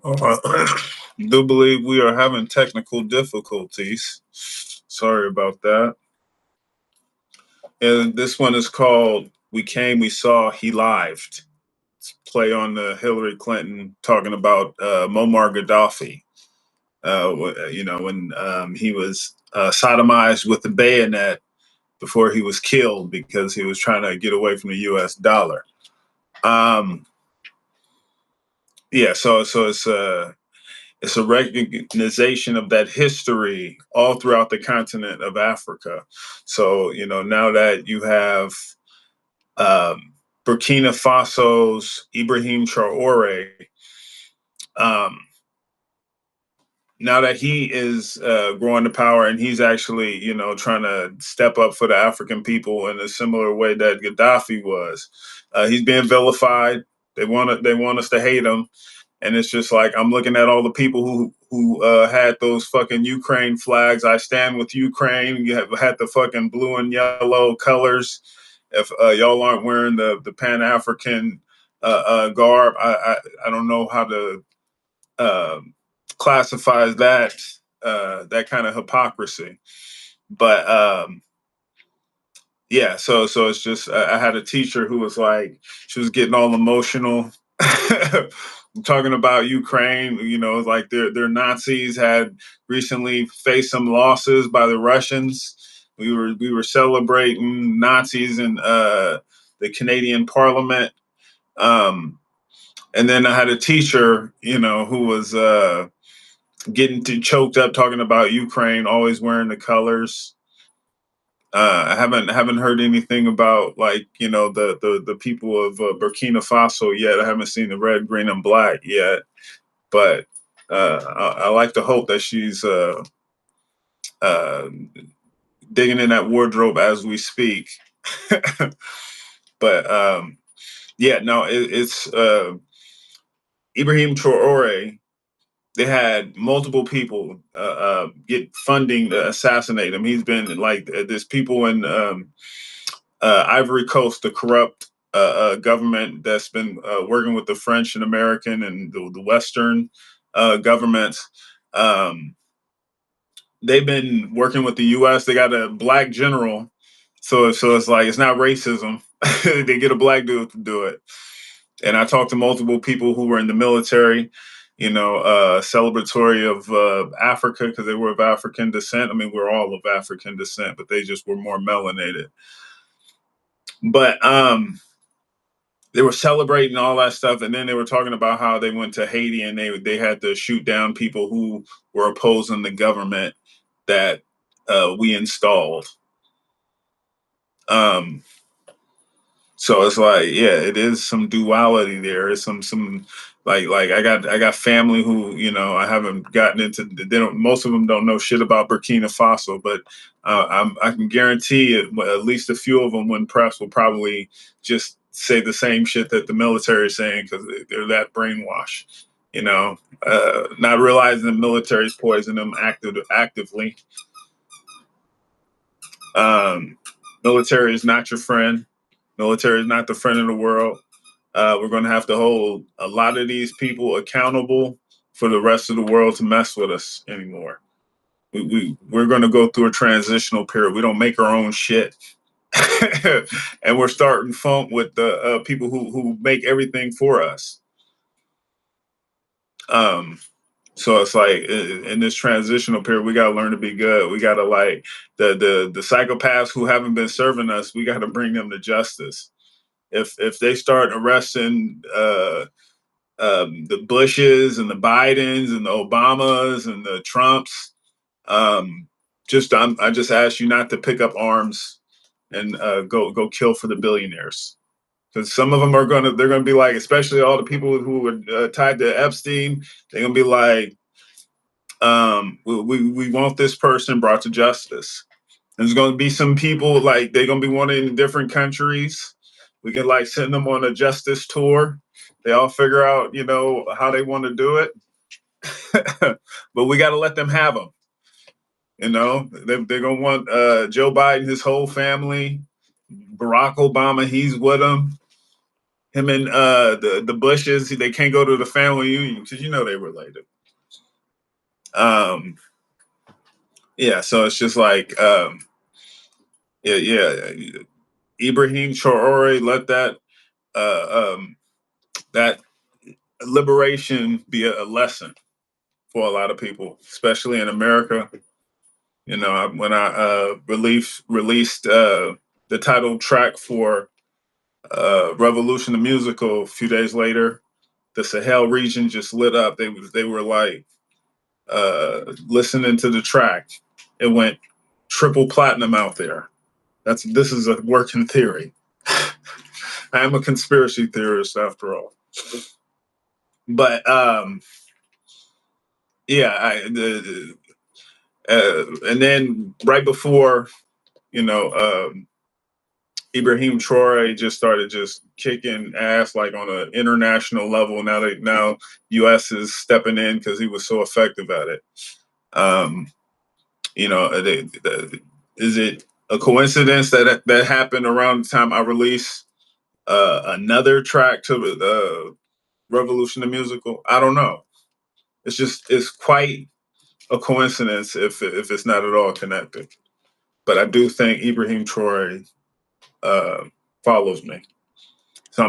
I do believe we are having technical difficulties. Sorry about that. And this one is called "We Came, We Saw, He Lived." It's a play on the Hillary Clinton talking about Muammar Gadaffi. When he was sodomized with the bayonet before he was killed because he was trying to get away from the U.S. dollar. Um, yeah, so it's a recognition of that history all throughout the continent of Africa. So, now that you have Burkina Faso's Ibrahim Traore, um, now that he is growing to power and he's actually, trying to step up for the African people in a similar way that Gaddafi was, he's being vilified. They want us to hate him. And it's just like I'm looking at all the people who had those fucking Ukraine flags. I stand with Ukraine. You have had the fucking blue and yellow colors. If y'all aren't wearing the Pan African garb, I don't know how to uh, classify that kind of hypocrisy. But yeah, so it's just I had a teacher who was like she was getting all emotional. Talking about Ukraine, like their Nazis had recently faced some losses by the Russians. We were celebrating Nazis in the Canadian Parliament, and then I had a teacher, who was getting choked up talking about Ukraine, always wearing the colors. I haven't heard anything about the people of Burkina Faso yet. I haven't seen the red, green, and black yet, but I like to hope that she's uh, digging in that wardrobe as we speak. But yeah, no, it's Ibrahim Traore. They had multiple people get funding to assassinate him. He's been like there's people in Ivory Coast, the corrupt government that's been working with the French and American and the Western governments. Um, they've been working with the U.S. They got a black general, so it's like it's not racism. They get a black dude to do it. And I talked to multiple people who were in the military, celebratory of Africa because they were of African descent. I mean, we're all of African descent, but they just were more melanated. But they were celebrating all that stuff, and then they were talking about how they went to Haiti and they had to shoot down people who were opposing the government that we installed. So it's like, yeah, it is some duality there. It's some like I got family who I haven't gotten into. They don't. Most of them don't know shit about Burkina Faso, but I can guarantee it. At least a few of them, when pressed, will probably just say the same shit that the military is saying because they're that brainwashed. Not realizing the military is poisoning them actively. Military is not your friend. Military is not the friend of the world. We're going to have to hold a lot of these people accountable for the rest of the world to mess with us anymore. We're going to go through a transitional period. We don't make our own shit. And we're starting funk with the people who make everything for us. So it's like in this transitional period, we got to learn to be good. We got to like the psychopaths who haven't been serving us. We got to bring them to justice. If they start arresting the Bushes and the Bidens and the Obamas and the Trumps, I just ask you not to pick up arms and go kill for the billionaires. Because some of them they're gonna be like, especially all the people who were tied to Epstein, they're gonna be like, we want this person brought to justice. There's gonna be some people like they're gonna be wanting in different countries. We can like send them on a justice tour. They all figure out, how they want to do it. But we got to let them have them. They're gonna want Joe Biden, his whole family, Barack Obama, he's with them. him and the Bushes, they can't go to the family union because they related. Um, yeah, so it's just like yeah. Ibrahim Traore, let that liberation be a lesson for a lot of people, especially in America. When I released the title track for Revolution the Musical a few days later, the Sahel region just lit up. They were like listening to the track. It went triple platinum out there. This is a working theory. I am a conspiracy theorist after all. But yeah, and then right before, you know, um, Ibrahim Traore just started just kicking ass like on an international level. Now U.S. is stepping in because he was so effective at it. Um, is it a coincidence that happened around the time I released another track to Revolution the Musical? I don't know. It's quite a coincidence if it's not at all connected. But I do think Ibrahim Traore uh, follows me. So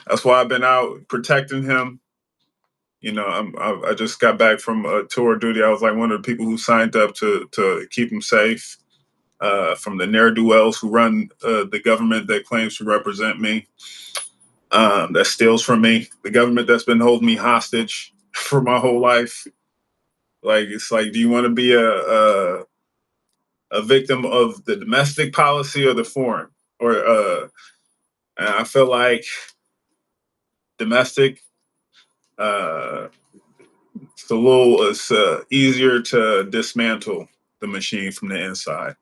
that's why I've been out protecting him. I just got back from a tour duty. I was like one of the people who signed up to keep him safe from the ne'er do wells who run the government that claims to represent me, that steals from me, the government that's been holding me hostage for my whole life. Like it's like, do you want to be a victim of the domestic policy or the foreign? Or and I feel like domestic. Uh, it's easier to dismantle the machine from the inside.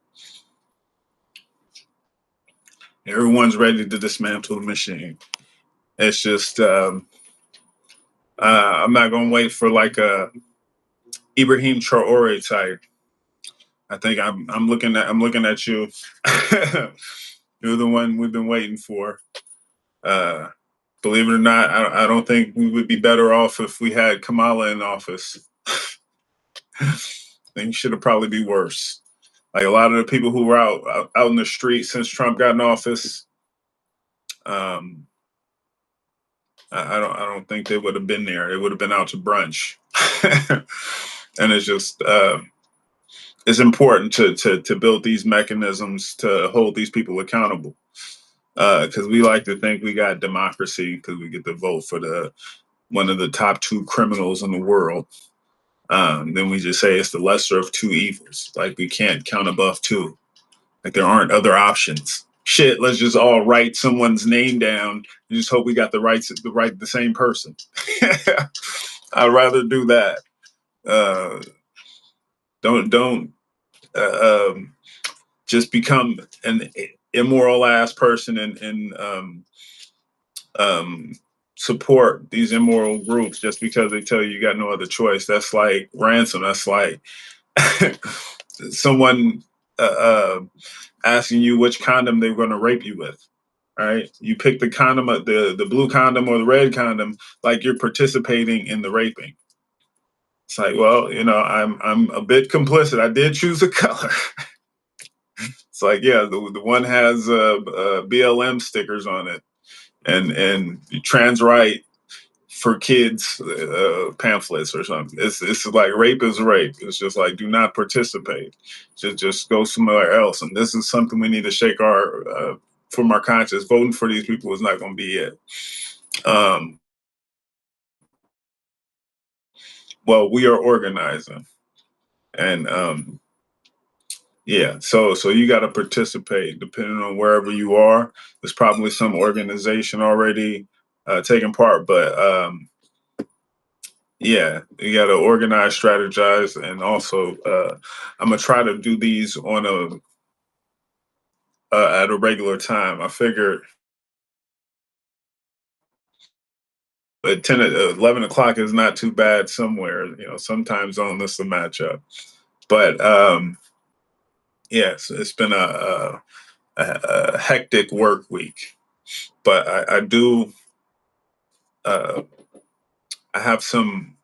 Everyone's ready to dismantle the machine. It's just I'm not gonna wait for like a Ibrahim Traore type. I think I'm looking at you. You're the one we've been waiting for. Uh, Believe it or not, I don't think we would be better off if we had Kamala in office. Things should have probably be worse. Like a lot of the people who were out in the street since Trump got in office, um, I don't think they would have been there. They would have been out to brunch. And it's just it's important to build these mechanisms to hold these people accountable. Because we like to think we got democracy because we get to vote for the one of the top two criminals in the world. Then we just say it's the lesser of two evils. Like we can't count above two. Like there aren't other options. Shit, let's just all write someone's name down and just hope we got the same person. I'd rather do that. Uh, don't just become an immoral ass person and um, support these immoral groups just because they tell you got no other choice. That's like ransom. That's like someone asking you which condom they're going to rape you with. All right, you pick the condom, the blue condom or the red condom, like you're participating in the raping. It's like, well, I'm a bit complicit. I did choose a color. It's like, yeah, the one has BLM stickers on it, and trans right for kids pamphlets or something. It's like rape is rape. It's just like do not participate. Just go somewhere else. And this is something we need to shake our from our conscience. Voting for these people is not going to be it. Um, well, we are organizing, and yeah, so you got to participate. Depending on wherever you are, there's probably some organization already taking part, but yeah, you got to organize, strategize, and also I'm gonna try to do these on at a regular time. I figured at 11 o'clock is not too bad somewhere. Some time zone this will match up. But yes, it's been a hectic work week. But I do. Uh, I have some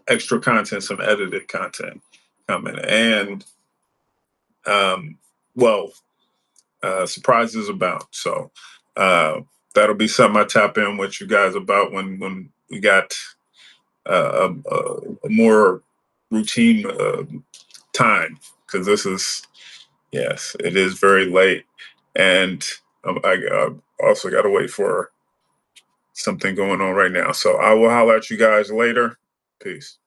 extra content, some edited content coming, and um, well, surprises abound. So uh, that'll be something I tap in with you guys about when we got a more routine time, because this is, yes, it is very late, and I also got to wait for something going on right now. So I will holler at you guys later. Peace.